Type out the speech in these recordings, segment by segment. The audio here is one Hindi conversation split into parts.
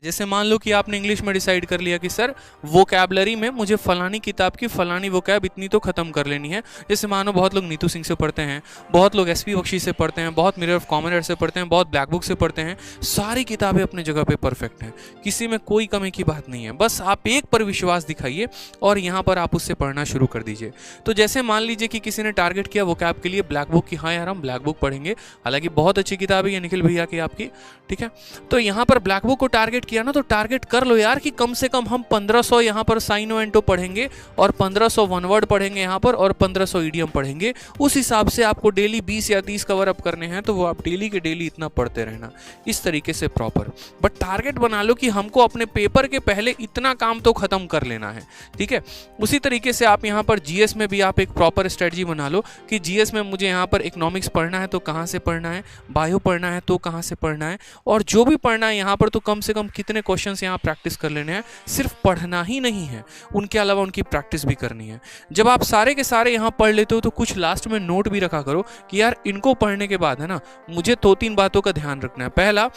जैसे मान लो कि आपने इंग्लिश में डिसाइड कर लिया कि सर वोकैबलरी में मुझे फलानी किताब की फलानी वोकैब इतनी तो खत्म कर लेनी है। जैसे मानो बहुत लोग नीतू सिंह से पढ़ते हैं, बहुत लोग एसपी बख्शी से पढ़ते हैं, बहुत मिरर ऑफ कॉमन एयर से पढ़ते हैं, बहुत ब्लैक बुक से पढ़ते हैं। सारी किताबें अपनी जगह पे परफेक्ट हैं, किसी में कोई कमी की बात नहीं है। बस आप एक पर विश्वास दिखाइए और यहाँ पर आप उससे पढ़ना शुरू कर दीजिए। तो जैसे मान लीजिए कि किसी ने टारगेट किया वोकैब के लिए ब्लैक बुक की, हाँ यार हम ब्लैक बुक पढ़ेंगे, हालांकि बहुत अच्छी किताब है ये निखिल भैया की आपकी, ठीक है। तो यहाँ पर ब्लैक बुक को टारगेट किया ना, तो टारगेट कर लो यार कि कम से कम हम 1500 यहाँ पर साइन एंटो पढ़ेंगे और 1500 वन वर्ड पढ़ेंगे यहाँ पर और 1500 ईडियम पढ़ेंगे। उस हिसाब से आपको डेली 20 या 30 कवर अप करने हैं, तो वो आप डेली के डेली इतना पढ़ते रहना, इस तरीके से प्रॉपर। बट टारगेट बना लो कि हमको अपने पेपर के पहले इतना काम तो खत्म कर लेना है, ठीक है। उसी तरीके से आप यहाँ पर जीएस में भी आप एक प्रॉपर स्ट्रेटजी बना लो कि जीएस में मुझे यहाँ पर इकोनॉमिक्स पढ़ना है तो कहाँ से पढ़ना है, बायो पढ़ना है तो कहाँ से पढ़ना है, और जो भी पढ़ना है यहाँ पर तो कम से कम कितने क्वेश्चंस यहाँ प्रैक्टिस कर लेने हैं। सिर्फ पढ़ना ही नहीं है, उनके अलावा उनकी प्रैक्टिस भी करनी है। जब आप सारे के सारे यहाँ पढ़ लेते हो तो कुछ लास्ट में नोट भी रखा करो कि यार इनको पढ़ने के बाद है ना मुझे 2-3 बातों का ध्यान रखना है। पहला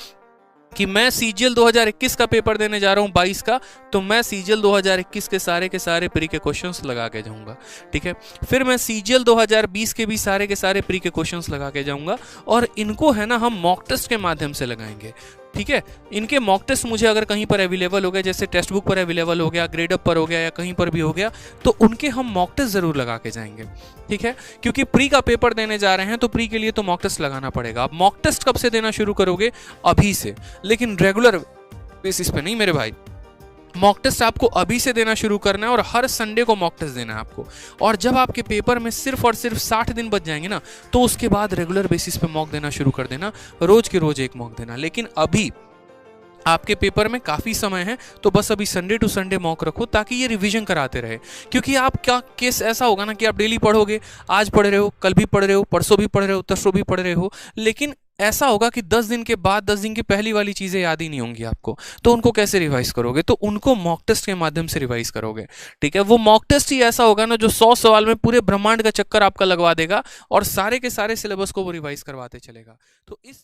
कि मैं सीजीएल 2021 का पेपर देने जा रहा हूँ 22 का, तो मैं सीजीएल 2021 के सारे प्री के क्वेश्चंस लगा के जाऊंगा, ठीक है। फिर मैं सीजीएल 2020 के भी सारे के सारे प्री के क्वेश्चंस लगा के जाऊंगा, और इनको है ना हम मॉक टेस्ट के माध्यम से लगाएंगे, ठीक है। इनके मॉक टेस्ट मुझे अगर कहीं पर अवेलेबल हो गया, जैसे टेक्स्ट बुक पर अवेलेबल हो गया, ग्रेड अप पर हो गया या कहीं पर भी हो गया, तो उनके हम मॉक टेस्ट जरूर लगा के जाएंगे, ठीक है। क्योंकि प्री का पेपर देने जा रहे हैं तो प्री के लिए तो मॉक टेस्ट लगाना पड़ेगा। आप मॉक टेस्ट कब से देना शुरू करोगे? अभी से, लेकिन रेगुलर बेसिस पे नहीं मेरे भाई। मॉक टेस्ट आपको अभी से देना शुरू करना है और हर संडे को मॉक टेस्ट देना है आपको। और जब आपके पेपर में सिर्फ और सिर्फ 60 दिन बच जाएंगे ना, तो उसके बाद रेगुलर बेसिस पे मॉक देना शुरू कर देना, रोज के रोज एक मॉक देना। लेकिन अभी आपके पेपर में काफ़ी समय है, तो बस अभी संडे टू संडे मॉक रखो ताकि ये रिवीजन कराते रहे। क्योंकि आप क्या केस ऐसा होगा ना कि आप डेली पढ़ोगे, आज पढ़ रहे हो, कल भी पढ़ रहे हो, परसों भी पढ़ रहे हो, तरसों भी पढ़ रहे हो, लेकिन ऐसा होगा कि 10 दिन के बाद 10 दिन की पहली वाली चीज़ें याद ही नहीं होंगी आपको। तो उनको कैसे रिवाइज करोगे? तो उनको मॉक टेस्ट के माध्यम से रिवाइज करोगे, ठीक है। वो मॉक टेस्ट ही ऐसा होगा ना जो 100 सवाल में पूरे ब्रह्मांड का चक्कर आपका लगवा देगा और सारे के सारे सिलेबस को वो रिवाइज करवाते चलेगा। तो इस